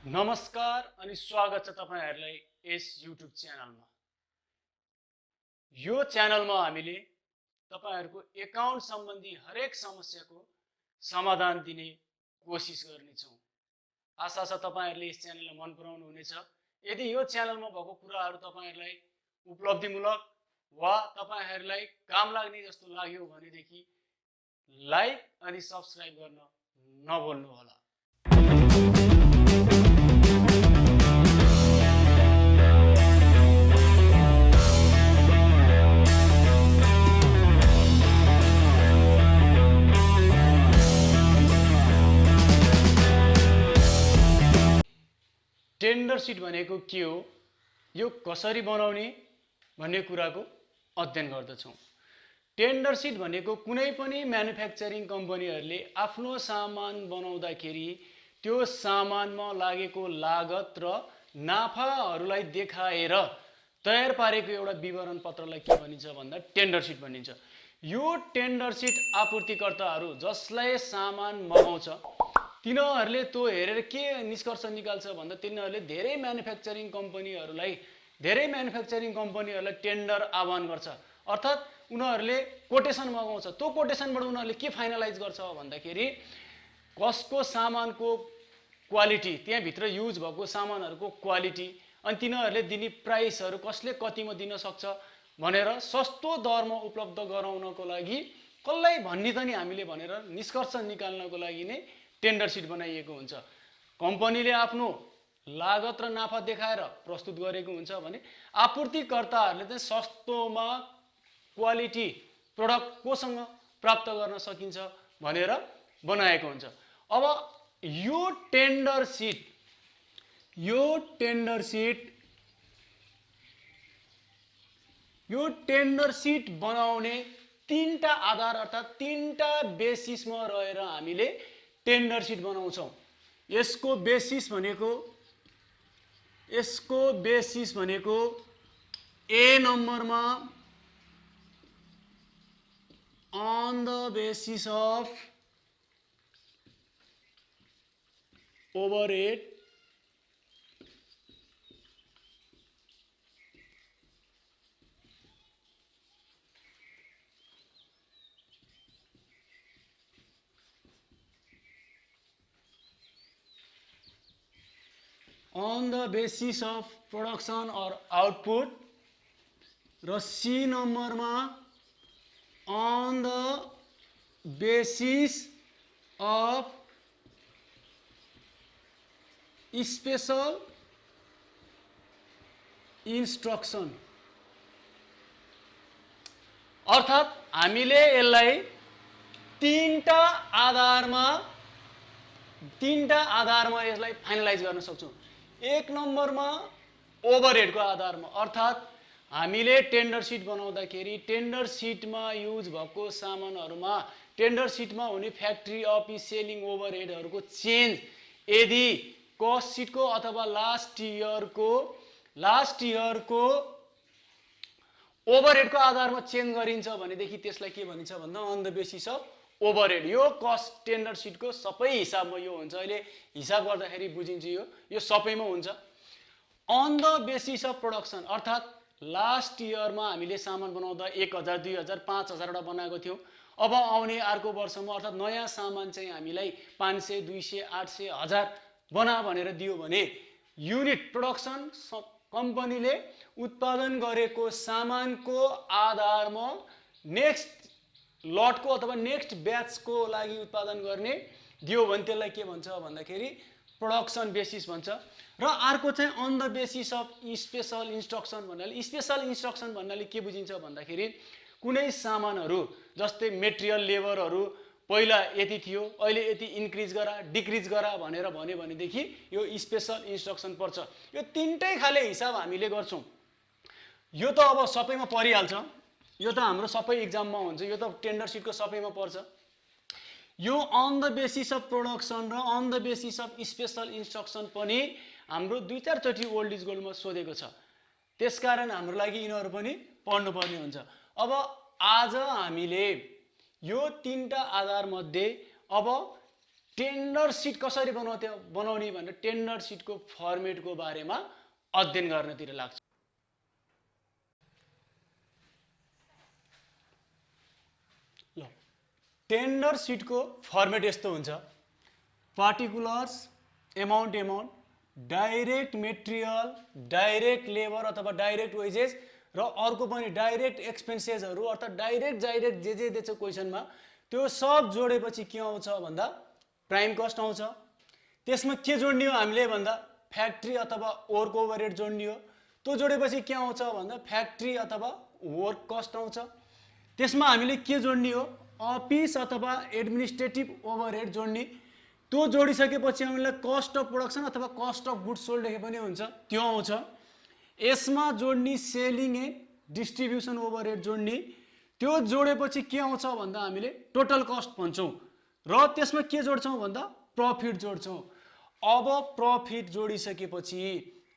नमस्कार अनि स्वागत छ तपाईहरुलाई यस युट्युब च्यानलमा। यो च्यानलमा हामीले तपाईहरुको एकाउन्ट सम्बन्धी हरेक समस्याको समाधान दिने कोसिस गर्नेछौं। आशा छ तपाईहरुले यस च्यानललाई मन पराउनु हुनेछ। यदि यो च्यानलमा भएको कुराहरु तपाईहरुलाई उपलब्धिमूलक वा तपाईहरुलाई काम लाग्ने जस्तो लाग्यो भनेदेखि लाइक अनि सब्स्क्राइब गर्न नभुल्नु होला। टेन्डर सिट भनेको के हो, यो कसरी बनाउने भन्ने कुराको अध्ययन गर्दछौं। टेन्डर सिट भनेको कुनै पनि म्यानुफ्याक्चरिङ कम्पनीहरुले आफ्नो सामान बनाउँदाखेरि त्यो सामानमा लागेको लागत र नाफाहरुलाई देखाएर तयार पारेको एउटा विवरण पत्रलाई के भनिन्छ भन्दा टेन्डर सिट भनिन्छ। यो टेन्डर सिट आपूर्तिकर्ताहरु जसलाई सामान मगाउँछ तिनीहरुले त्यो हेरेर के निष्कर्ष निकाल्छ भन्दा तिनीहरुले धेरै म्यानुफ्याक्चरिङ कम्पनीहरुलाई टेन्डर आह्वान गर्छ। अर्थात उनीहरुले कोटेसन मगाउँछ। त्यो कोटेसनबाट उनीहरुले के फाइनलाइज गर्छ भन्दाखेरि कसको सामानको क्वालिटी, त्यहाँ भित्र युज भएको सामानहरुको क्वालिटी अनि तिनीहरुले दिने प्राइसहरु कसले कतिमा दिन सक्छ भनेर सस्तो दरमा उपलब्ध गराउनको लागि कसलाई भन्ने त नि हामीले भनेर निष्कर्ष निकाल्नको लागि नै टेन्डर सिट बनाइएको हुन्छ। कम्पनीले आफ्नो लागत र नाफा देखाएर प्रस्तुत गरेको हुन्छ भने आपूर्तिकर्ताहरुले चाहिँ सस्तोमा क्वालिटी प्रोडक्ट कोसँग प्राप्त गर्न सकिन्छ भनेर बनाएको हुन्छ। अब यो टेन्डर सिट बनाउने तीनटा आधार अर्थात तीनटा बेसिसमा रहेर हामीले टेन्डर सिट बनाउँछौं। यसको बेसिस भनेको ए नम्बरमा on the basis of overhead, on the basis of production or output, र सी नम्बरमा on the basis of special instruction। अर्थात हामीले यसलाई तीनटा आधारमा यसलाई फाइनलाइज गर्न सक्छौं। एक नम्बरमा ओभरहेडको आधारमा अर्थात हामीले टेन्डर सिट बनाउँदाखेरि टेन्डर सिटमा युज भएको सामानहरुमा टेन्डर सिटमा हुने फ्याक्ट्री अफिस सेलिङ ओभरहेडहरुको चेन्ज यदि कस्ट सिटको अथवा लास्ट इयरको ओभरहेडको आधारमा चेन्ज गरिन्छ भनेदेखि त्यसलाई के भनिन्छ भन्दा on the basis of overhead. यो कस्ट टेन्डर सिटको सबै हिसाबमा यो हुन्छ। अहिले हिसाब गर्दाखेरि बुझिन्छ यो सबैमा हुन्छ। On the basis of production अर्थात लास्ट इयरमा हामीले सामान बनाउँदा 1000 2000 5000 वटा बनाएको थियौं। अब आउने अर्को वर्षमा अर्थात नयाँ सामान चाहिँ हामीलाई 500 200 800 1000 बना भनेर दियो भने युनिट प्रोडक्सन कम्पनीले उत्पादन गरेको सामानको आधारमा नेक्स्ट लटको अथवा नेक्स्ट ब्याचको लागि उत्पादन गर्ने दियो भने त्यसलाई के भन्छ भन्दाखेरि प्रोडक्सन बेसिस भन्छ। र अर्को चाहिँ on the basis of special instruction भन्नाले के बुझिन्छ भन्दाखेरि कुनै सामानहरु जस्तै मेटेरियल लेबरहरु पहिला यति थियो अहिले यति इन्क्रिज गरा डिक्रिज गरा भनेर भन्यो भनेदेखि यो स्पेशल इन्स्ट्रक्सन पर्छ। यो तीनटै खाले हिसाब हामीले गर्छौं। यो त अब सबैमा परिहाल्छ। यो त हाम्रो सबै एक्जाममा हुन्छ। यो त टेन्डर सिटको सबैमा पर्छ। यो on the basis of production र on the basis of special instruction पनि हाम्रो 2-4 चोटी ओल्ड इज गोल्डमा सोधेको छ। त्यसकारण हाम्रो लागि यिनीहरु पनि पढ्नुपर्ने हुन्छ। अब आज हामीले यो तीनटा आधार मध्ये अब टेन्डर सिट कसरी बनाउने भनेर टेन्डर सिटको फर्मेटको बारेमा अध्ययन गर्नतिर लाग्छ। ल टेन्डर सिटको फर्मेट यस्तो हुन्छ, particulars, amount, direct material, direct labour अथवा डाइरेक्ट वेजेस र अर्को पनि डाइरेक्ट एक्सपेन्सेसहरू अर्थात् डाइरेक्ट जे दिएछ क्वेसनमा त्यो सब जोडेपछि के आउँछ भन्दा प्राइम कस्ट आउँछ। त्यसमा के जोड्ने हो हामीले भन्दा फ्याक्ट्री अथवा वर्क ओभरहेड जोड्ने हो। त्यो जोडेपछि के आउँछ भन्दा फ्याक्ट्री अथवा वर्क कस्ट आउँछ। त्यसमा हामीले के जोड्ने हो, अफिस अथवा एडमिनिस्ट्रेटिभ ओभरहेड जोड्ने। त्यो जोडिसकेपछि हामीलाई कस्ट अफ प्रोडक्सन अथवा कस्ट अफ गुड्स सोल्ड लेखे पनि हुन्छ, त्यो आउँछ। यसमा जोड्ने सेलिङ एन्ड डिस्ट्रिब्युसन ओभरहेड जोड्ने। त्यो जोडेपछि के आउँछ भन्दा हामीले टोटल कस्ट भन्छौँ र त्यसमा के जोड्छौँ भन्दा प्रफिट जोड्छौँ। अब प्रफिट जोडिसकेपछि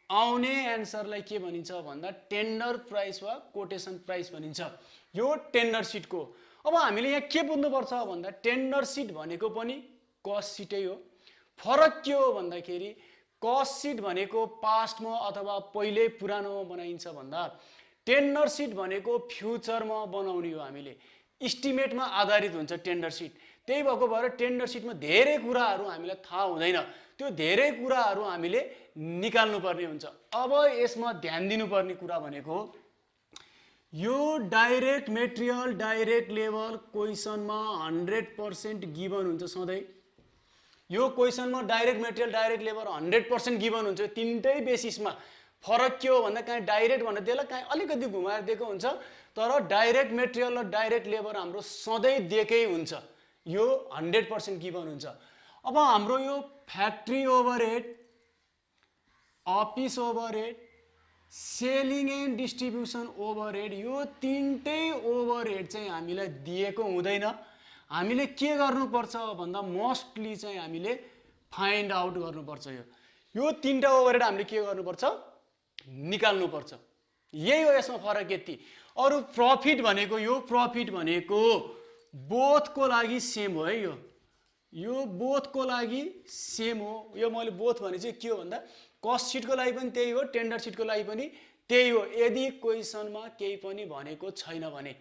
आउने एन्सरलाई के भनिन्छ भन्दा टेन्डर प्राइस वा कोटेसन प्राइस भनिन्छ, यो टेन्डर सिटको। अब हामीले यहाँ के बुझ्नुपर्छ भन्दा टेन्डर सिट भनेको पनि कस्ट सिटै हो। फरक के हो भन्दाखेरि कस्ट सिट भनेको पास्टमा अथवा पहिल्यै पुरानोमा बनाइन्छ भन्दा टेन्डर सिट भनेको फ्युचरमा बनाउने हो। हामीले इस्टिमेटमा आधारित हुन्छ टेन्डर सिट। त्यही भएको भएर टेन्डर सिटमा धेरै कुराहरू हामीलाई थाहा हुँदैन, त्यो धेरै कुराहरू हामीले निकाल्नुपर्ने हुन्छ। अब यसमा ध्यान दिनुपर्ने कुरा भनेको यो डाइरेक्ट मेटेरियल, डाइरेक्ट लेबर क्वेसनमा 100% गिभन हुन्छ सधैँ। यो क्वेसनमा direct material, direct labour 100% given हुन्छ। तिनटै बेसिसमा फरक के हो भन्दा कहीँ डाइरेक्ट भनेर दिएला, कहीँ अलिकति घुमाएर दिएको हुन्छ, तर डाइरेक्ट मेटेरियल र डाइरेक्ट लेबर हाम्रो सधैँ दिएकै हुन्छ। यो 100% गिभन हुन्छ। अब हाम्रो यो factory overhead, office overhead, selling and distribution overhead, यो तिनटै ओभरहेड चाहिँ हामीलाई दिएको हुँदैन। हामीले के गर्नुपर्छ भन्दा मोस्टली चाहिँ हामीले फाइन्ड आउट गर्नुपर्छ। यो तिनटा ओभरहेड हामीले के गर्नुपर्छ, निकाल्नुपर्छ। यही हो यसमा फरक। यति अरू प्रफिट भनेको, यो प्रफिट भनेको बोथको लागि सेम हो है। यो बोथको लागि सेम हो। यो मैले बोथ भने चाहिँ के हो भन्दा कस्ट सिटको लागि पनि त्यही हो, टेन्डर सिटको लागि पनि त्यही हो। यदि क्वेसनमा केही पनि भनेको छैन भने,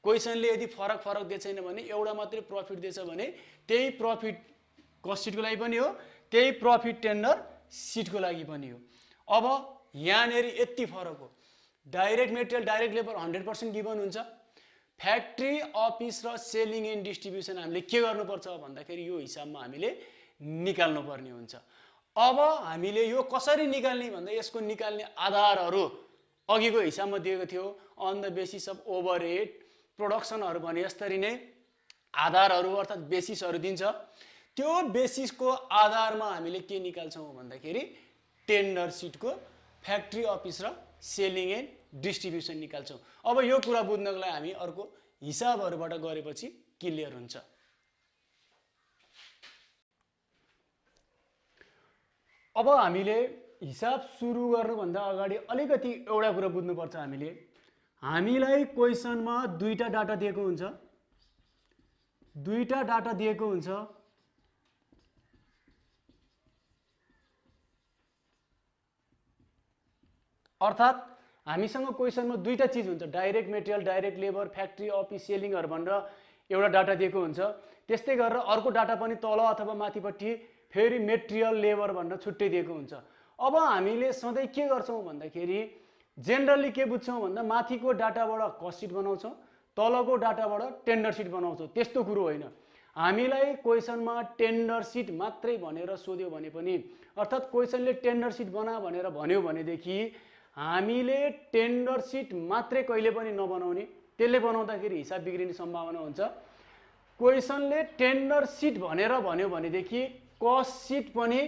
क्वेसनले यदि फरक दिएको छैन भने, एउटा मात्रै प्रफिट दिएछ भने त्यही प्रफिट कस्ट सिटको लागि पनि हो, त्यही प्रफिट टेन्डर सिटको लागि पनि हो। अब यहाँनिर यति फरक हो, direct material, direct labour 100% given हुन्छ। फ्याक्ट्री, अफिस र सेलिङ एन्ड डिस्ट्रिब्युसन हामीले के गर्नुपर्छ भन्दाखेरि यो हिसाबमा हामीले निकाल्नुपर्ने हुन्छ। अब हामीले यो कसरी निकाल्ने भन्दा यसको निकाल्ने आधारहरू अघिको हिसाबमा दिएको थियो, on the basis of overhead प्रोडक्सनहरू भने यसरी नै आधारहरू अर्थात् बेसिसहरू दिन्छ। त्यो बेसिसको आधारमा हामीले के निकाल्छौँ भन्दाखेरि टेन्डर सिटको फ्याक्ट्री, अफिस र सेलिङ एन्ड डिस्ट्रिब्युसन निकाल्छौँ। अब यो कुरा बुझ्नको लागि हामी अर्को हिसाबहरूबाट गरेपछि क्लियर हुन्छ। अब हामीले हिसाब सुरु गर्नुभन्दा अगाडि अलिकति एउटा कुरा बुझ्नुपर्छ। हामीलाई क्वेसनमा दुईटा डाटा दिएको हुन्छ, अर्थात् हामीसँग क्वेसनमा दुईटा चिज हुन्छ, direct material, direct labour, factory, office, सेलिङहरू भनेर एउटा डाटा दिएको हुन्छ। त्यस्तै गरेर अर्को डाटा पनि तल अथवा माथिपट्टि फेरि मेटेरियल, लेबर भनेर छुट्टै दिएको हुन्छ। अब हामीले सधैँ के गर्छौँ भन्दाखेरि जेनरली के बुझ्छौँ भन्दा माथिको डाटाबाट कस्ट सिट बनाउँछौँ, तलको डाटाबाट टेन्डर सिट बनाउँछौँ। त्यस्तो कुरो होइन। हामीलाई क्वेसनमा टेन्डर सिट मात्रै भनेर सोध्यो भने पनि, अर्थात् क्वेसनले टेन्डर सिट बना भनेर भन्यो भनेदेखि हामीले टेन्डर सिट मात्रै कहिले पनि नबनाउने, त्यसले बनाउँदाखेरि हिसाब बिग्रिने सम्भावना हुन्छ। क्वेसनले टेन्डर सिट भनेर भन्यो भनेदेखि कस्ट सिट पनि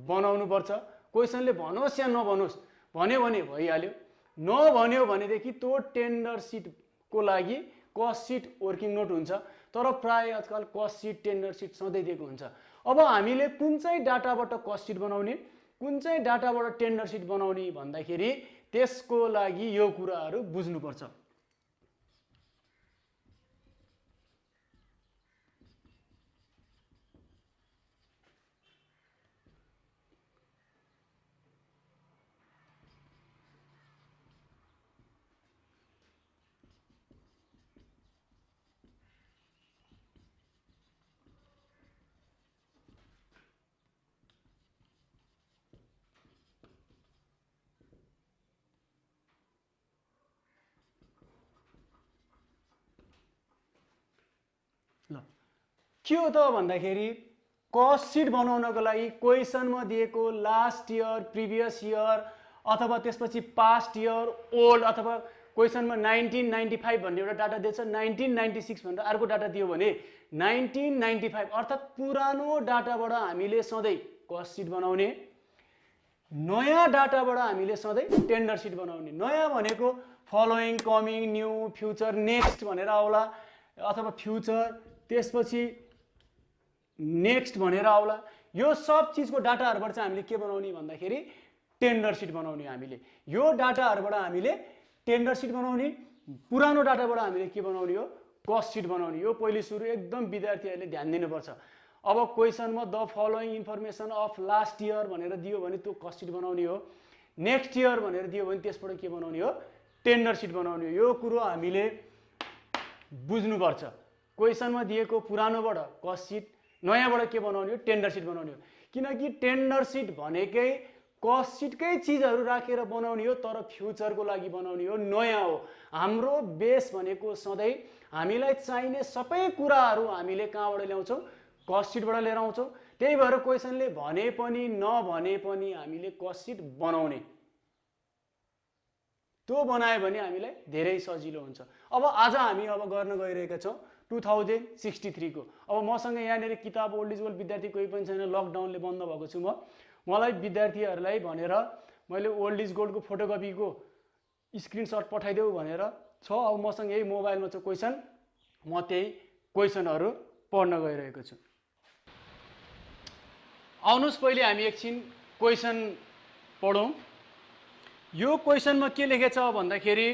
बनाउनुपर्छ। क्वेसनले भनोस् या नभनोस्, भन्यो भने भइहाल्यो, नभन्यो भनेदेखि त्यो टेन्डर सिटको लागि कस्ट सिट वर्किङ नोट हुन्छ। तर प्राय आजकल कस्ट सिट, टेन्डर सिट सधैँ दिएको हुन्छ। अब हामीले कुन चाहिँ डाटाबाट कस्ट सिट बनाउने, कुन चाहिँ डाटाबाट टेन्डर सिट बनाउने भन्दाखेरि त्यसको लागि यो कुराहरू बुझ्नुपर्छ। ल के हो त भन्दाखेरि कस्ट सिट बनाउनको लागि क्वेसनमा दिएको लास्ट इयर, प्रिभियस इयर अथवा त्यसपछि पास्ट इयर, ओल्ड अथवा क्वेसनमा 1995 भन्ने एउटा डाटा दिएछ, 1996 भनेर अर्को डाटा दियो भने 1995 अर्थात् पुरानो डाटाबाट हामीले सधैँ कस्ट सिट बनाउने, नयाँ डाटाबाट हामीले सधैँ टेन्डर सिट बनाउने। नयाँ भनेको following, coming, new, future, next भनेर आउला अथवा फ्युचर त्यसपछि नेक्स्ट भनेर आउला। यो सब चिजको डाटाहरूबाट चाहिँ हामीले के बनाउने भन्दाखेरि टेन्डर सिट बनाउने। हामीले यो डाटाहरूबाट हामीले टेन्डर सिट बनाउने, पुरानो डाटाबाट हामीले के बनाउने हो कस्ट सिट बनाउने। यो पहिले सुरु एकदम विद्यार्थीहरूले ध्यान दिनुपर्छ। अब क्वेसनमा the following information of last year भनेर दियो भने त्यो कस्ट सिट बनाउने हो, नेक्स्ट इयर भनेर दियो भने त्यसबाट के बनाउने हो टेन्डर सिट बनाउने हो। यो कुरो हामीले बुझ्नुपर्छ। क्वेसनमा दिएको पुरानोबाट कस्ट सिट, नयाँबाट के बनाउने हो टेन्डर सिट बनाउने हो। किनकि टेन्डर सिट भनेकै कस्ट सिटकै चिजहरू राखेर बनाउने हो, तर फ्युचरको लागि बनाउने हो, नयाँ हो। हाम्रो बेस भनेको सधैँ हामीलाई चाहिने सबै कुराहरू हामीले कहाँबाट ल्याउँछौँ कस्ट सिटबाट लिएर आउँछौँ। त्यही भएर क्वेसनले भने पनि नभने पनि हामीले कस्ट सिट बनाउने। त्यो बनायो भने हामीलाई धेरै सजिलो हुन्छ। अब आज हामी गर्न गइरहेका छौँ 2063 को। अब मसँग यहाँनिर किताब ओल्ड इज गोल्ड विद्यार्थी कोही पनि छैन, लकडाउनले बन्द भएको छु म। मलाई विद्यार्थीहरूलाई भनेर मैले ओल्ड इज गोल्डको फोटोकपीको स्क्रिनसट पठाइदेऊ भनेर छ। अब मसँग यही मोबाइलमा छ क्वेसन, म त्यही क्वेसनहरू पढ्न गइरहेको छु। आउनुहोस् पहिले हामी एकछिन क्वेसन पढौँ। यो क्वेसनमा के लेखेछ भन्दाखेरि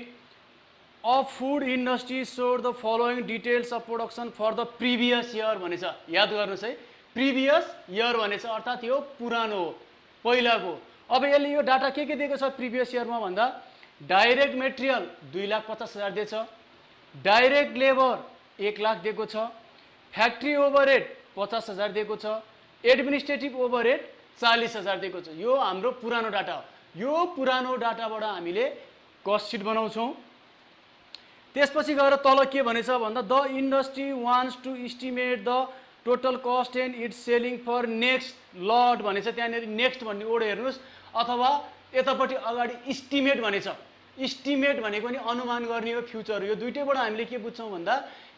a food industry showed the following details of production for the previous year भनेछ। याद गर्नुहोस् है, प्रिभियस इयर भनेछ अर्थात् यो पुरानो हो, पहिलाको। अब यसले यो डाटा के दिएको छ प्रिभियस इयरमा भन्दा डाइरेक्ट मेटेरियल 2,50,000 दिएछ, डाइरेक्ट लेबर 1 लाख दिएको छ, फ्याक्ट्री ओभरहेड 50,000 दिएको छ, एडमिनिस्ट्रेटिभ ओभरहेड 40,000 दिएको छ। यो हाम्रो पुरानो डाटा हो। यो पुरानो डाटाबाट हामीले कस्ट सिट बनाउँछौँ। त्यसपछि गएर तल के भनेछ भन्दा the industry wants to estimate the total cost and its selling for next lot भनेछ। त्यहाँनिर नेक्स्ट भन्ने वर्ड हेर्नुहोस्, अथवा यतापट्टि अगाडि इस्टिमेट भनेछ। इस्टिमेट भनेको नि अनुमान गर्ने हो, फ्युचर। यो दुइटैबाट हामीले के बुझ्छौँ भन्दा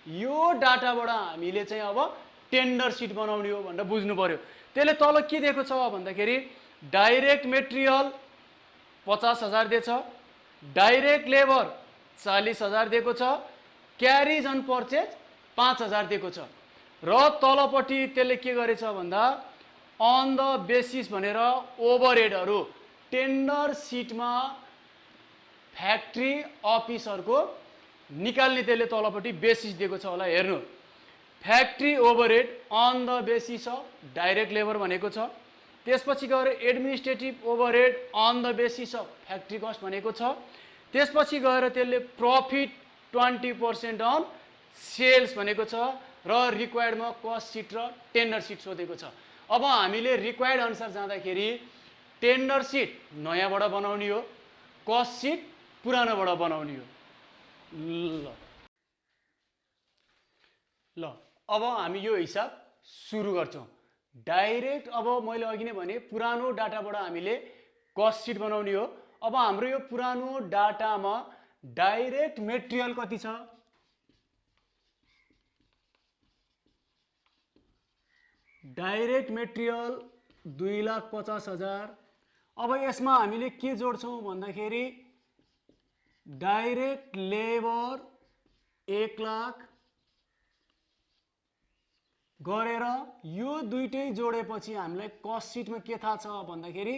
यो डाटाबाट हामीले चाहिँ अब टेन्डर सिट बनाउने हो भनेर बुझ्नु पर्यो। त्यसले तल के दिएको छ भन्दाखेरि डाइरेक्ट मेटेरियल 50,000 दिएछ, डाइरेक्ट लेबर 40,000 दिएको छ, क्यारिज अन पर्चेज 5,000 दिएको छ। र तलपट्टि त्यसले के गरेछ भन्दा अन द बेसिस भनेर ओभरहेडहरू टेन्डर सिटमा फ्याक्ट्री अफिसहरूको निकाल्ने त्यसले तलपट्टि बेसिस दिएको छ होला। हेर्नु, factory overhead on the basis of direct labour भनेको छ। त्यसपछि गएर administrative overhead on the basis of factory cost भनेको छ। त्यसपछि गएर त्यसले प्रफिट 20% अन सेल्स भनेको छ र रिक्वायर्डमा कस्ट सिट र टेन्डर सिट सोधेको छ। अब हामीले रिक्वायर्ड अनुसार जाँदाखेरि टेन्डर सिट नयाँबाट बनाउने हो, कस्ट सिट पुरानोबाट बनाउने हो। ल अब हामी यो हिसाब सुरु गर्छौँ। डाइरेक्ट अब मैले अघि नै भने पुरानो डाटाबाट हामीले कस्ट सिट बनाउने हो। अब हाम्रो यो पुरानो डाटामा डाइरेक्ट मेटेरियल कति छ? Direct material 2,50,000। अब यसमा हामीले के जोड्छौँ भन्दाखेरि डाइरेक्ट लेबर 1 लाख गरेर यो दुइटै जोडेपछि हामीलाई कस्ट सिटमा के थाहा छ भन्दाखेरि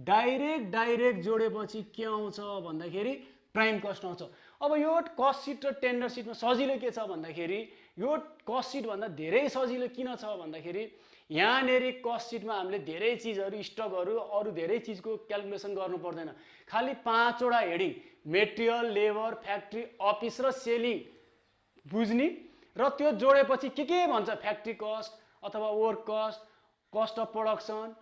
डाइरेक्ट जोडेपछि के आउँछ भन्दाखेरि प्राइम कस्ट आउँछ। अब यो कस्ट सिट र टेन्डर सिटमा सजिलो के छ भन्दाखेरि यो कस्ट सिट भन्दा धेरै सजिलो किन छ भन्दाखेरि यहाँनेरि कस्ट सिटमा हामीले धेरै चिजहरू, स्टकहरू, अरू धेरै चिजको क्यालकुलेसन गर्नु पर्दैन। खालि 5 वटा heading material, labour, factory, office र सेलिङ बुझ्ने र त्यो जोडेपछि के भन्छ फ्याक्ट्री कस्ट अथवा work cost, cost of production,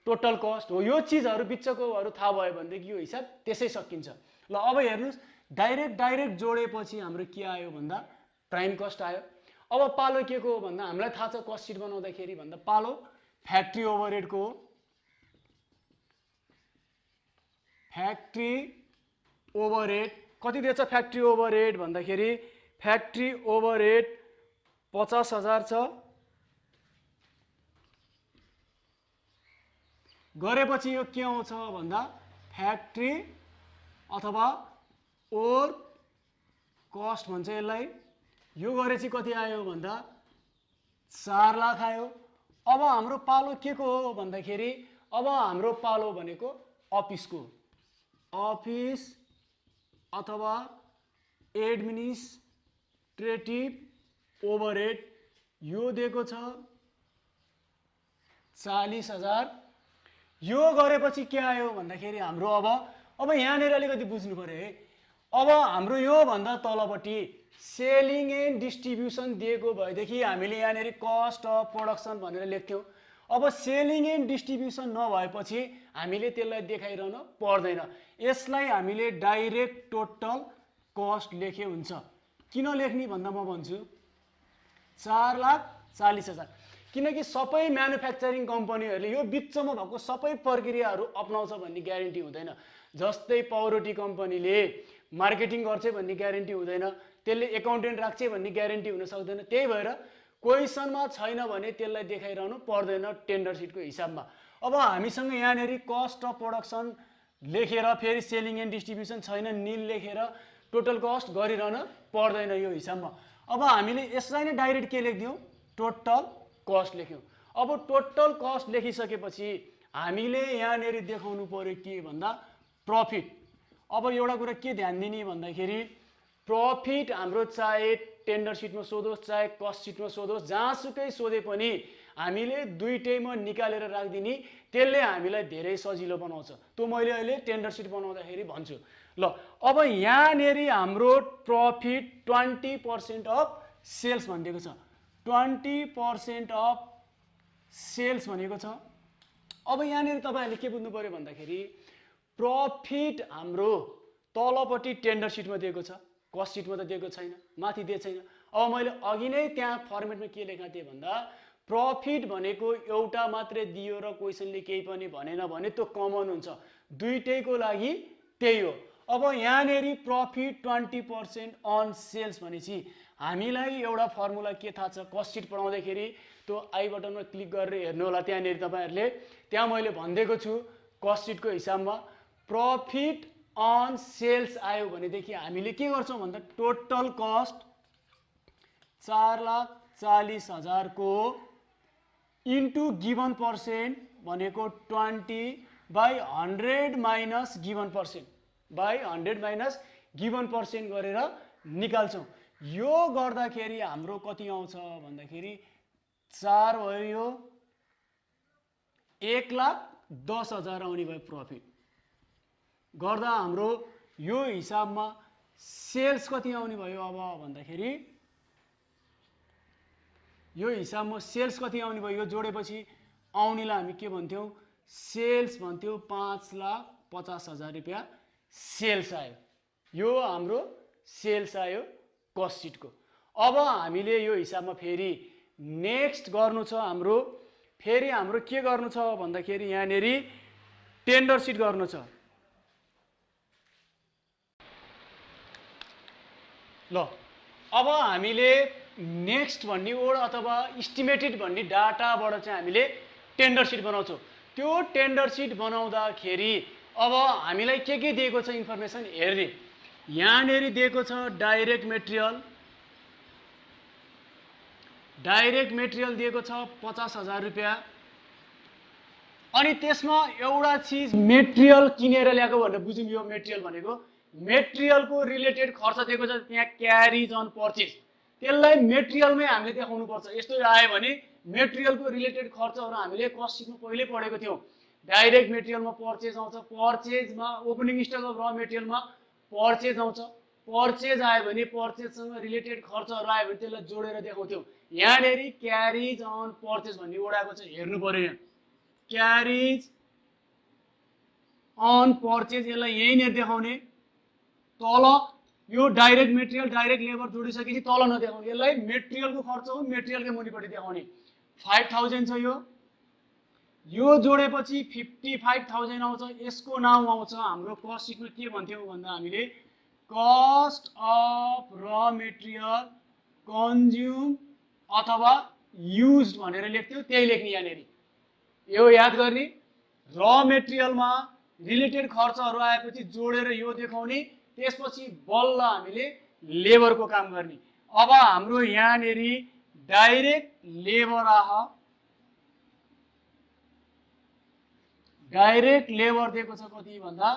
total cost हो। यो चिजहरू बिचकोहरू थाहा भयो भनेदेखि यो हिसाब त्यसै सकिन्छ। ल अब हेर्नुहोस्, डाइरेक्ट जोडेपछि हाम्रो के आयो भन्दा प्राइम कस्ट आयो। अब पालो के को हो भन्दा हामीलाई थाहा छ कस्ट सिट बनाउँदाखेरि भन्दा पालो फ्याक्ट्री ओभरहेडको हो। फ्याक्ट्री ओभरहेड कति दिएछ फ्याक्ट्री ओभरहेड भन्दाखेरि फ्याक्ट्री ओभरहेड 50,000 छ। गरेपछि यो के आउँछ भन्दा फ्याक्ट्री अथवा ओर कस्ट भन्छ यसलाई। यो गरेपछि कति आयो भन्दा 4 लाख आयो। अब हाम्रो पालो के को हो भन्दाखेरि अब हाम्रो पालो भनेको अफिसको, अफिस अथवा एडमिनिस्ट्रेटिभ ओभरहेड यो दिएको छ 40,000। यो गरेपछि के आयो भन्दाखेरि हाम्रो अब यहाँनिर अलिकति बुझ्नु पर्यो है। अब हाम्रो यो भन्दा तलपट्टि सेलिङ एन्ड डिस्ट्रिब्युसन दिएको भएदेखि हामीले यहाँनिर कस्ट अफ प्रोडक्सन भनेर लेख्थ्यौँ। अब सेलिङ एन्ड डिस्ट्रिब्युसन नभएपछि हामीले त्यसलाई देखाइरहन पर्दैन। यसलाई हामीले डाइरेक्ट टोटल कस्ट लेखे हुन्छ। किन लेख्ने भन्दा म भन्छु 4,40,000, किनकि सबै म्यानुफ्याक्चरिङ कम्पनीहरूले यो बिचमा भएको सबै प्रक्रियाहरू अपनाउँछ भन्ने ग्यारेन्टी हुँदैन। जस्तै पाउरोटी कम्पनीले मार्केटिङ गर्छ भन्ने ग्यारेन्टी हुँदैन, त्यसले एकाउन्टेन्ट राख्छ भन्ने ग्यारेन्टी हुन सक्दैन। त्यही भएर क्वेसनमा छैन भने त्यसलाई देखाइरहनु पर्दैन टेन्डर सिटको हिसाबमा। अब हामीसँग यहाँनिर कस्ट अफ प्रोडक्सन लेखेर फेरि सेलिङ एन्ड डिस्ट्रिब्युसन छैन निल लेखेर टोटल कस्ट गरिरहन पर्दैन यो हिसाबमा। अब हामीले यसलाई नै डाइरेक्ट के लेखिदियौँ टोटल कस्ट लेख्यौँ। अब टोटल कस्ट लेखिसकेपछि हामीले यहाँनिर देखाउनु पर्यो के भन्दा प्रफिट। अब एउटा कुरा के ध्यान दिने भन्दाखेरि प्रफिट हाम्रो चाहे टेन्डर सिटमा सोधोस् चाहे कस्ट सिटमा सोधोस् जहाँसुकै सोधे पनि हामीले दुईटैमा निकालेर राखिदिने, त्यसले हामीलाई धेरै सजिलो बनाउँछ। त्यो मैले अहिले टेन्डर सिट बनाउँदाखेरि भन्छु। ल अब यहाँनिर हाम्रो प्रफिट 20% अफ सेल्स भनिदिएको छ, 20% अफ सेल्स भनेको छ। अब यहाँनिर तपाईँहरूले के बुझ्नु पर्यो भन्दाखेरि प्रफिट हाम्रो तलपट्टि टेन्डर सिटमा दिएको छ, कस्ट सिटमा त दिएको छैन, माथि दिएको छैन। अब मैले अघि नै त्यहाँ फर्मेटमा के लेखेको थिएँ भन्दा प्रफिट भनेको एउटा मात्रै दियो र क्वेसनले केही पनि भनेन भने त्यो कमन हुन्छ, दुईटैको लागि त्यही हो। अब यहाँनिर प्रफिट 20% अन सेल्स भनेपछि हामीलाई एउटा फर्मुला के थाहा छ कस्ट सिट पढाउँदाखेरि, त्यो आई बटनमा क्लिक गरेर हेर्नु होला त्यहाँनिर तपाईँहरूले, त्यहाँ मैले भनिदिएको छु कस्ट सिटको हिसाबमा प्रफिट अन सेल्स आयो भनेदेखि हामीले के गर्छौँ भन्दा टोटल कस्ट 4,40,000 को इन्टु गिभन पर्सेन्ट भनेको 20/100 minus given percent by 100 minus given percent गरेर निकाल्छौँ। यो गर्दाखेरि हाम्रो कति आउँछ भन्दाखेरि 4 भयो, यो 1,10,000 आउने भयो प्रफिट गर्दा हाम्रो यो हिसाबमा सेल्स कति आउने भयो अब भन्दाखेरि यो हिसाबमा सेल्स कति आउने भयो, यो जोडेपछि आउनेलाई हामी के भन्थ्यौँ सेल्स भन्थ्यौँ 5,50,000 रुपियाँ सेल्स आयो। यो हाम्रो सेल्स आयो कस्ट सिटको। अब हामीले यो हिसाबमा फेरि नेक्स्ट गर्नु छ हाम्रो, फेरि हाम्रो के गर्नु छ भन्दाखेरि यहाँनिर टेन्डर सिट गर्नु छ। ल अब हामीले नेक्स्ट भन्ने ओड अथवा इस्टिमेटेड भन्ने डाटाबाट चाहिँ हामीले टेन्डर सिट बनाउँछौँ। त्यो टेन्डर सिट बनाउँदाखेरि अब हामीलाई के दिएको छ इन्फर्मेसन हेर्ने, यहाँनिर दिएको छ डाइरेक्ट मेटेरियल दिएको छ 50,000 रुपियाँ। अनि त्यसमा एउटा चिज मेटेरियल किनेर ल्याएको भनेर बुझौँ। यो मेटेरियल भनेको मेटेरियलको रिलेटेड खर्च दिएको छ त्यहाँ क्यारिज अन पर्चेज, त्यसलाई मेटेरियलमै हामीले देखाउनु पर्छ। यस्तो आयो भने मेटेरियलको रिलेटेड खर्चहरू हामीले कस्ट सिटमा पहिल्यै पढेको थियौँ। डाइरेक्ट मेटेरियलमा पर्चेज आउँछ, पर्चेजमा ओपनिङ स्टक अफ र मेटेरियलमा पर्चेज आउँछ, पर्चेज आयो भने पर्चेजसँग रिलेटेड खर्चहरू आयो भने त्यसलाई जोडेर देखाउँथ्यौँ। यहाँनिर क्यारिज अन पर्चेज भन्ने ओडाएको छ, हेर्नु पर्यो यहाँ क्यारिज अन पर्चेज, यसलाई यहीँनिर देखाउने। तल यो डाइरेक्ट मेटेरियल डाइरेक्ट लेबर जोडिसकेपछि तल नदेखाउने, यसलाई मेटेरियलको खर्च हो, मेटेरियलकै मुनिपट्टि देखाउने। 5000 छ यो जोडेपछि 55,000 आउँछ। यसको नाम आउँछ हाम्रो कस्ट सिटमा के भन्थ्यौँ भन्दा हामीले कस्ट अफ र मेटेरियल कन्ज्युम अथवा युज्ड भनेर लेख्थ्यौँ, त्यही लेख्ने यहाँनिर। यो याद गर्ने, र मेटेरियलमा रिलेटेड खर्चहरू आएपछि जोडेर यो देखाउने, त्यसपछि बल्ल हामीले लेबरको काम गर्ने। अब हाम्रो यहाँनिर डाइरेक्ट लेबर आह, डाइरेक्ट लेबर दिएको छ कति भन्दा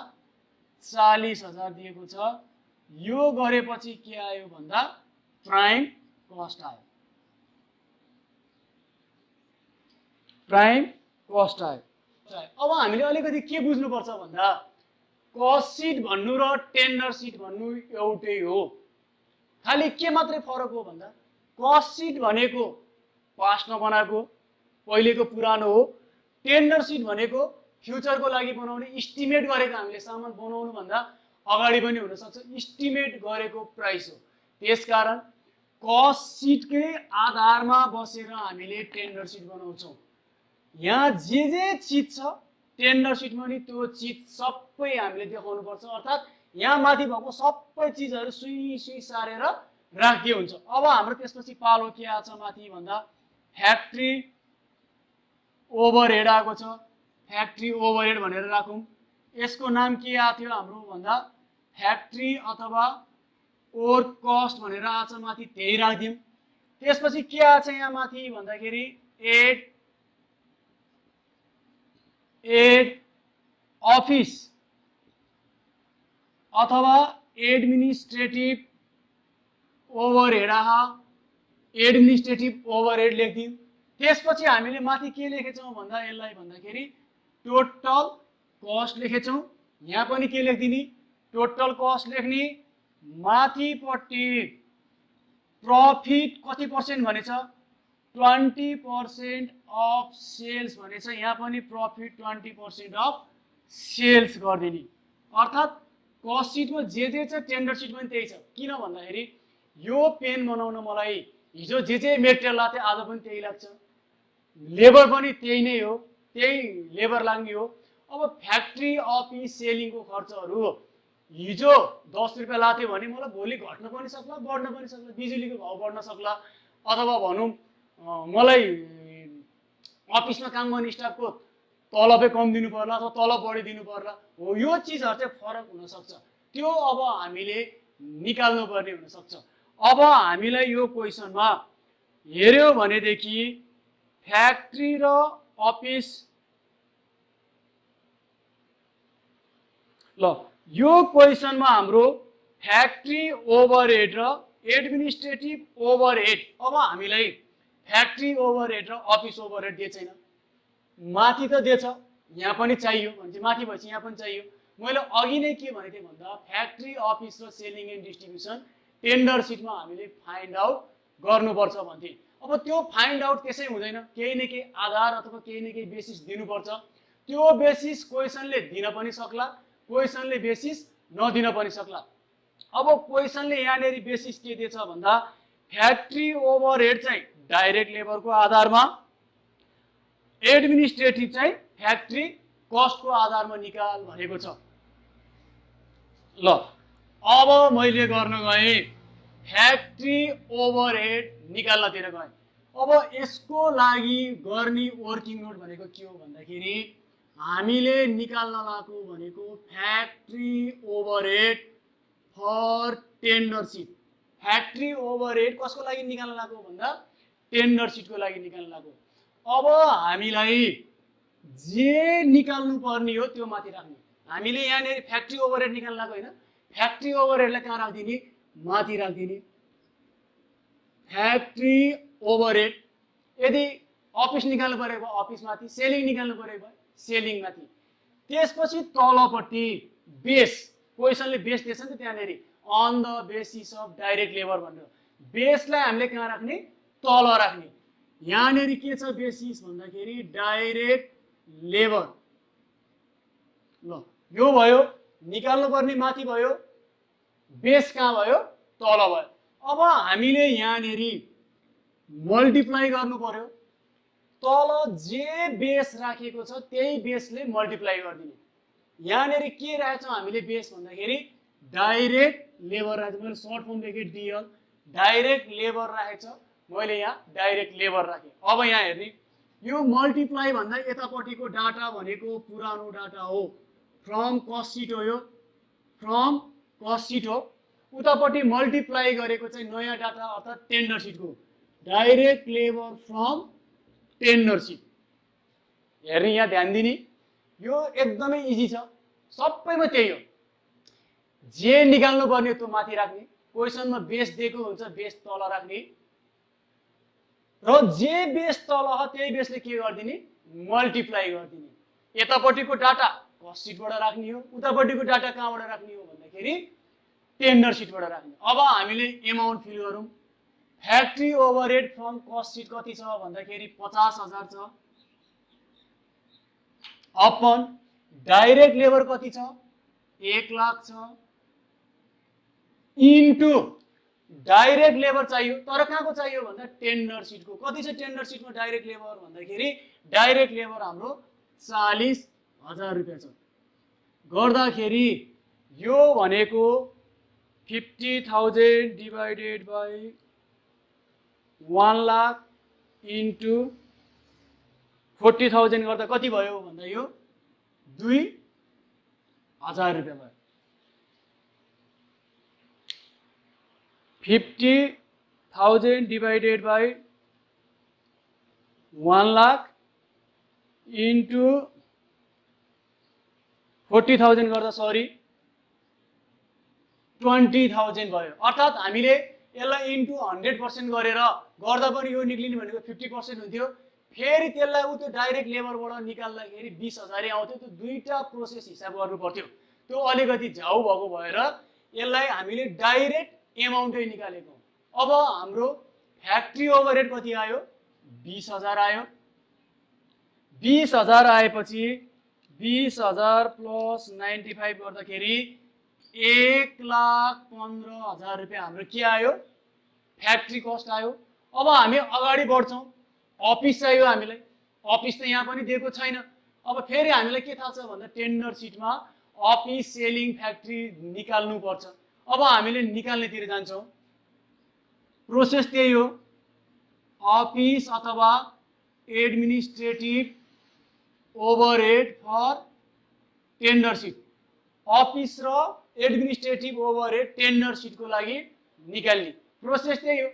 40,000 दिएको छ। यो गरेपछि के आयो भन्दा प्राइम कस्ट आयो, प्राइम कस्ट आयो। अब हामीले अलिकति के बुझ्नुपर्छ भन्दा कस्ट सिट भन्नु र टेन्डर सिट भन्नु एउटै हो, खालि के मात्रै फरक हो भन्दा कस्ट सिट भनेको पास्टमा बनाएको पहिलेको पुरानो हो, टेन्डर सिट भनेको फ्युचरको लागि बनाउने, इस्टिमेट गरेको, हामीले सामान बनाउनु भन्दा अगाडि पनि हुन सक्छ, इस्टिमेट गरेको प्राइस हो। त्यसकारण कस्ट सिटकै आधारमा बसेर हामीले टेन्डर सिट बनाउँछौँ। यहाँ जे चिज छ टेन्डर सिटमा नि त्यो चिज सबै हामीले देखाउनु पर्छ, अर्थात् यहाँ माथि भएको सबै चिजहरू सुई सुई सारेर राखिदिए हुन्छ। अब हाम्रो त्यसपछि पालो के आछ माथि भन्दा फ्याक्ट्री ओभरहेड आएको छ, फ्याक्ट्री ओभरहेड भनेर राखौँ। यसको नाम के आएको थियो हाम्रो भन्दा फ्याक्ट्री अथवा ओभर कस्ट भनेर आछ माथि, त्यही राखिदिउँ। त्यसपछि के आछ यहाँ माथि भन्दाखेरि एड अफिस अथवा एडमिनिस्ट्रेटिभ ओभरहेड आहा, एडमिनिस्ट्रेटिभ ओभरहेड लेखिदिउँ। त्यसपछि हामीले माथि के लेखेछौँ भन्दा यसलाई भन्दाखेरि टोटल कस्ट लेखेछौँ। यहाँ पनि के लेखिदिने, टोटल कस्ट लेख्ने, माथिपट्टि प्रफिट कति पर्सेन्ट भनेछ 20% अफ सेल्स भनेछ, यहाँ पनि प्रफिट 20% अफ सेल्स गरिदिने। अर्थात् कस्ट सिटमा जे छ टेन्डर सिट पनि त्यही छ। किन भन्दाखेरि यो पेन बनाउन मलाई हिजो जे मेटेरियल लाग्थ्यो आज पनि त्यही लाग्छ, लेबर पनि त्यही नै हो, त्यही लेबर लाग्ने हो। अब फ्याक्ट्री अफिस सेलिङको खर्चहरू हिजो 10 रुपियाँ लाग्थ्यो भने मलाई भोलि घट्न पनि सक्ला, बढ्न पनि सक्ला, बिजुलीको भाउ बढ्न सक्ला, अथवा भनौँ मलाई अफिसमा काम गर्ने स्टाफको तलबै कम दिनु पर्ला अथवा तलब बढी दिनु पर्ला, हो यो चिजहरू चाहिँ फरक हुन सक्छ, त्यो अब हामीले निकाल्नु पर्ने हुन सक्छ। अब हामीलाई यो क्वेसनमा हेर्यो भनेदेखि फ्याक्ट्री र अफिस, ल यो क्वेसनमा हाम्रो फ्याक्ट्री ओभरहेड र एडमिनिस्ट्रेटिभ ओभरहेड, अब हामीलाई फ्याक्ट्री ओभरहेड र अफिस ओभरहेड दिए छैन, माथि त दिएछ, यहाँ पनि चाहियो भने माथि भएपछि यहाँ पनि चाहियो। मैले अघि नै के भनेको थिएँ भन्दा फ्याक्ट्री अफिस र सेलिङ एन्ड डिस्ट्रिब्युसन टेन्डर सिटमा हामीले फाइन्ड आउट गर्नुपर्छ भन्थे। अब त्यो फाइन्ड आउट त्यसै हुँदैन, केही न केही आधार अथवा केही न केही बेसिस दिनुपर्छ। त्यो बेसिस क्वेसनले दिन पनि सक्ला, क्वेसनले बेसिस नदिन पनि सक्ला। अब क्वेसनले यहाँनिर बेसिस के दिएछ भन्दा फ्याक्ट्री ओभरहेड चाहिँ डाइरेक्ट लेबरको आधारमा, एडमिनिस्ट्रेटिभ चाहिँ फ्याक्ट्री कस्टको आधारमा निकाल भनेको छ। ल अब मैले गर्न गएँ फ्याक्ट्री ओभरहेड निकाल्नतिर गएँ। अब यसको लागि गर्ने वर्किङ नोट भनेको के हो भन्दाखेरि हामीले निकाल्न लागेको भनेको factory overhead for tender sheet. Factory overhead कसको लागि निकाल्न लागेको भन्दा टेन्डर सिटको लागि निकाल्न लागेको। अब हामीलाई जे निकाल्नु पर्ने हो त्यो माथि राख्ने। हामीले यहाँनिर फ्याक्ट्री ओभरहेड निकाल्न लागेको होइन, फ्याक्ट्री ओभरहेडलाई कहाँ राखिदिने, माथि राखिदिने। फ्याक्ट्री ओभरहेड, यदि अफिस निकाल्नु परेको भए अफिस माथि, सेलिङ निकाल्नु परेको भए सेलिङ माथि। त्यसपछि तलपट्टि बेस, क्वेसनले बेस दिएछ नि त त्यहाँनिर, on the basis of direct labour भनेर, बेसलाई हामीले कहाँ राख्ने, तल राख्ने। यहाँनिर के छ बेसिस भन्दाखेरि डाइरेक्ट लेबर। ल यो भयो, निकाल्नु पर्ने माथि भयो, बेस कहाँ भयो? तल भयो। अब हामीले यहाँनिर मल्टिप्लाई गर्नु पर्यो। तल जे बेस राखेको छ त्यही बेसले मल्टिप्लाई गरिदिने। यहाँनिर के राखेछौँ हामीले बेस भन्दाखेरि डाइरेक्ट लेबर राखेको, मैले सर्ट फर्म लेखेँ डिएल, डाइरेक्ट लेबर राखेको छ, मैले यहाँ डाइरेक्ट लेबर राखेँ। अब यहाँ हेर्ने, यो मल्टिप्लाई भन्दा यतापट्टिको डाटा भनेको पुरानो डाटा हो, फ्रम कस्ट सिट हो, यो फ्रम कस्ट सिट हो। उतापट्टि मल्टिप्लाई गरेको चाहिँ नयाँ डाटा अर्थात् टेन्डर सिटको, direct labour from tender seat. हेर्ने, यहाँ ध्यान दिने, यो एकदमै इजी छ, सबैमा त्यही हो। जे निकाल्नु पर्ने त्यो माथि राख्ने, क्वेसनमा बेस दिएको हुन्छ बेस तल राख्ने, र जे बेस तल हो त्यही बेसले के गरिदिने? मल्टिप्लाई गरिदिने। यतापट्टिको डाटा कस्ट सिटबाट राख्ने हो, उतापट्टिको डाटा कहाँबाट राख्ने हो भन्दाखेरि टेन्डर सिटबाट राख्ने। अब हामीले एमाउन्ट फिल गरौँ। Factory overhead from cost seat कति छ भन्दाखेरि 50,000 छ, अपन डाइरेक्ट लेबर कति छ? 1 लाख छ, इन्टु डाइरेक्ट लेबर चाहियो, तर कहाँको चाहियो भन्दा टेन्डर सिटको। कति छ टेन्डर सिटमा डाइरेक्ट लेबर भन्दाखेरि डाइरेक्ट लेबर हाम्रो 40,000 रुपियाँ छ। गर्दाखेरि यो भनेको 50,000 डिभाइडेड बाई 1 लाख इन्टु 40,000 गर्दा कति भयो भन्दा यो 2,000 रुपियाँ भयो। 50,000 डिभाइडेड बाई 1 लाख इन्टु 40,000 गर्दा 20,000 भयो। अर्थात् हामीले यसलाई इन्टु 100% गरेर गर्दा पनि यो निक्लिने भनेको 50% हुन्थ्यो। फेरि त्यसलाई त्यो डाइरेक्ट लेबरबाट निकाल्दाखेरि 20,000 आउँथ्यो। त्यो दुईटा प्रोसेस हिसाब गर्नु पर्थ्यो, त्यो अलिकति झाउ भएको भएर यसलाई हामीले डाइरेक्ट एमाउन्टै निकालेको। अब हाम्रो फ्याक्ट्री ओभरहेड कति आयो? 20,000 आयो। 20,000 आएपछि 20,000 प्लस 95 गर्दाखेरि 1,15,000 रुपियाँ हाम्रो के आयो? फ्याक्ट्री कस्ट आयो। अब हामी अगाडि बढ्छौँ। अफिस चाहियो हामीलाई, अफिस त यहाँ पनि दिएको छैन। अब फेरि हामीलाई के थाहा छ भन्दा टेन्डर सिटमा अफिस सेलिङ फ्याक्ट्री निकाल्नु पर्छ। अब हामीले निकाल्नेतिर जान्छौँ। प्रोसेस त्यही हो, अफिस अथवा administrative overhead for tender sheet. Office र एडमिनिस्ट्रेटिभ ओभरहेड टेन्डर सिटको लागि निकाल्ने प्रोसेस त्यही हो।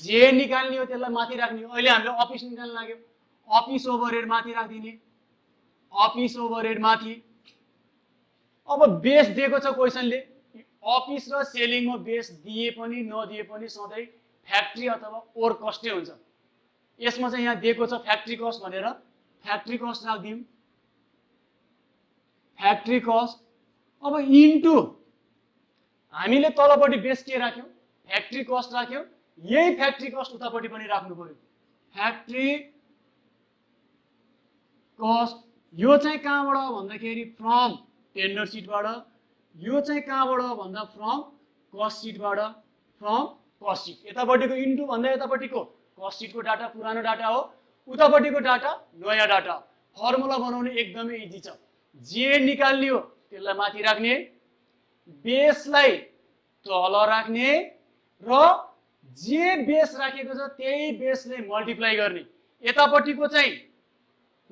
जे निकाल्ने हो त्यसलाई माथि राख्ने हो। अहिले हामीले अफिस निकाल्न लाग्यो, अफिस ओभरहेड माथि राखिदिने, अफिस ओभरहेड माथि। अब बेस दिएको छ क्वेसनले, अफिस र सेलिङमा बेस दिए पनि नदिए पनि सधैँ फ्याक्ट्री अथवा ओर कस्टै हुन्छ। यसमा चाहिँ यहाँ दिएको छ फ्याक्ट्री कस्ट भनेर, फ्याक्ट्री कस्ट राखिदिउँ, फ्याक्ट्री कस्ट। अब इन्टु हामीले तलपट्टि बेस के राख्यौँ? फ्याक्ट्री कस्ट राख्यौँ। यही फ्याक्ट्री कस्ट उतापट्टि पनि राख्नु पर्यो, फ्याक्ट्री कस्ट। यो चाहिँ कहाँबाट भन्दाखेरि फ्रम टेन्डर सिटबाट, यो चाहिँ कहाँबाट भन्दा फ्रम कस्ट सिटबाट, फ्रम कस्ट सिट। यतापट्टिको इन्टु भन्दा यतापट्टिको कस्ट सिटको डाटा पुरानो डाटा हो, उतापट्टिको डाटा नयाँ डाटा। फर्मुला बनाउनु एकदमै इजी छ। जे निकाल्ने हो त्यसलाई माथि राख्ने, बेसलाई तल राख्ने, र जे बेस राखेको छ त्यही बेसले मल्टिप्लाई गर्ने। यतापट्टिको चाहिँ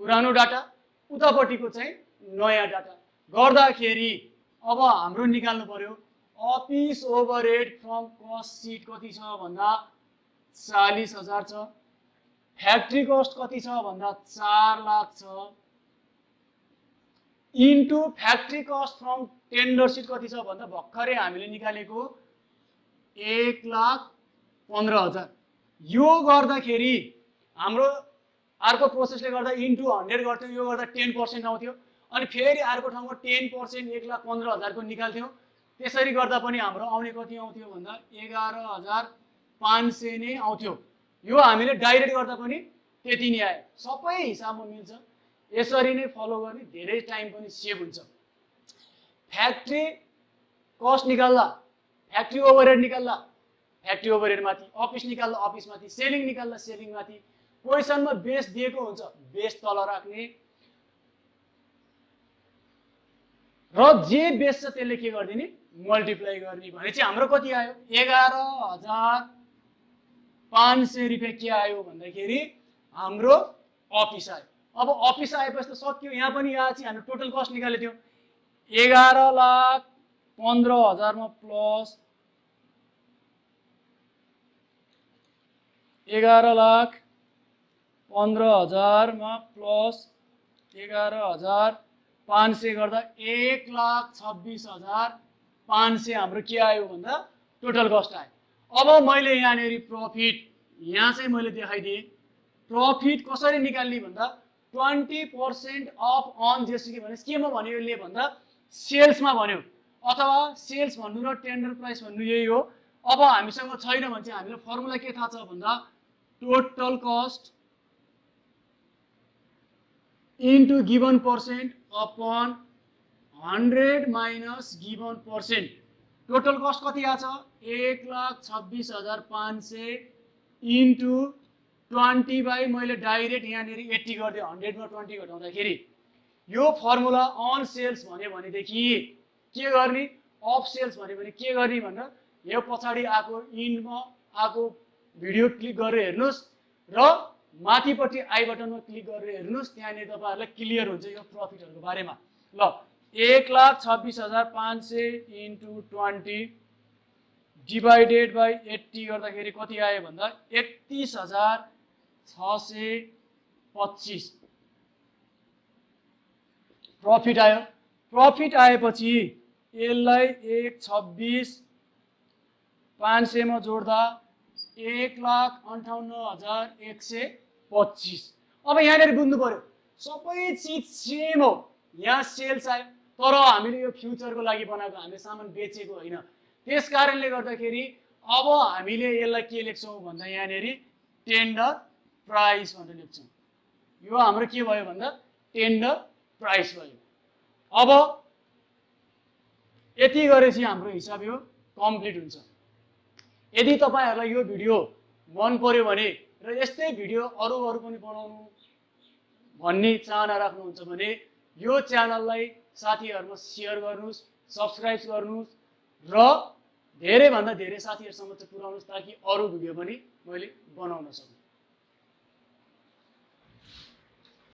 पुरानो डाटा, उतापट्टिको चाहिँ नयाँ डाटा गर्दाखेरि अब हाम्रो निकाल्नु पर्यो office overhead from cost seat कति छ भन्दा 40,000 छ, फ्याक्ट्री कस्ट कति छ भन्दा 4 लाख छ, into factory cost from tender seat कति छ भन्दा भर्खरै हामीले निकालेको 1,15,000। यो गर्दाखेरि हाम्रो अर्को प्रोसेसले गर्दा इन्टु 100 गर्थ्यौँ, यो गर्दा 10% आउँथ्यो। अनि फेरि अर्को ठाउँमा 10% 1,15,000 को निकाल्थ्यौँ। त्यसरी गर्दा पनि हाम्रो आउने कति आउँथ्यो भन्दा 11,500 नै आउँथ्यो। यो हामीले डाइरेक्ट गर्दा पनि त्यति नै आयो। सबै हिसाबमा मिल्छ। यसरी नै फलो गर्ने, धेरै टाइम पनि सेभ हुन्छ। फ्याक्ट्री कस्ट निकाल्दा फ्याक्ट्री ओभरहेड निकाल्दा फ्याक्ट्री ओभरहेड माथि, अफिस निकाल्दा अफिस माथि, सेलिङ निकाल्दा सेलिङ माथि। क्वेसनमा बेस दिएको हुन्छ, बेस तल राख्ने र जे बेस छ त्यसले के गरिदिने मल्टिप्लाई गर्ने भने चाहिँ हाम्रो कति आयो 11,500 रुपियाँ के आयो भन्दाखेरि हाम्रो अफिस आयो। अब अफिस आएपछि त सक्यो, यहाँ पनि यहाँ चाहिँ हाम्रो टोटल कस्ट निकाले थियो 11,15,000 मा प्लस 11,15,000 मा प्लस 11,500 गर्दा 1,26,500 हाम्रो के आयो भन्दा टोटल कस्ट आयो। अब मैले यहाँनिर प्रफिट यहाँ चाहिँ मैले देखाइदिएँ प्रफिट कसरी निकाल्ने भन्दा 20% अफ अन जेसुकै भने केमा भन्यो यसले भन्दा सेल्समा भन्यो, अथवा सेल्स भन्नु र टेन्डर प्राइस भन्नु यही हो। अब हामीसँग छैन भने चाहिँ हामीलाई फर्मुला के थाहा छ भन्दा total cost into given percent upon 100 minus given percent. Total cost कति आछ 1,26,500 इन्टु 20 बाई मैले डाइरेक्ट यहाँनिर 80 गरिदिएँ, 100 मा 20 घटाउँदाखेरि यो फर्मुला अन सेल्स भन्यो भनेदेखि के गर्ने अफ सेल्स भन्यो भने के गर्ने भन्दा यो पछाडि आएको इन्डमा आएको भिडियो क्लिक गरेर हेर्नुहोस् र माथिपट्टि आई बटनमा क्लिक गरेर हेर्नुहोस्, त्यहाँनिर तपाईँहरूलाई क्लियर हुन्छ यो प्रफिटहरूको बारेमा। ल 1,26,500 इन्टु 20 डिभाइडेड बाई 80 गर्दाखेरि कति आयो भन्दा 31,625 प्रफिट आयो। प्रफिट आएपछि यसलाई 1,26,500 मा जोड्दा 1,58,125। अब यहाँनिर बुझ्नु पर्यो सबै चिज सेम हो, यहाँ सेल्स आयो तर हामीले यो फ्युचरको लागि बनाएको, हामीले सामान बेचेको होइन। त्यस कारणले गर्दाखेरि अब हामीले यसलाई के लेख्छौँ भन्दा यहाँनिर टेन्डर प्राइस भनेर लेख्छौँ। यो हाम्रो के भयो भन्दा टेन्डर प्राइस भयो। अब यति गरेपछि हाम्रो हिसाब यो कम्प्लिट हुन्छ। यदि तपाईहरुलाई यो भिडियो मन पर्यो भने र यस्तै भिडियो अरु पनि बनाउनु भन्ने चाहना राख्नुहुन्छ भने यो च्यानललाई साथीहरुमा शेयर गर्नुस्, सब्स्क्राइब गर्नुस् र धेरै भन्दा धेरै साथीहरुसम्म पुर्याउनुस् ताकि अरु भिडियो पनि मैले बनाउन सकूँ।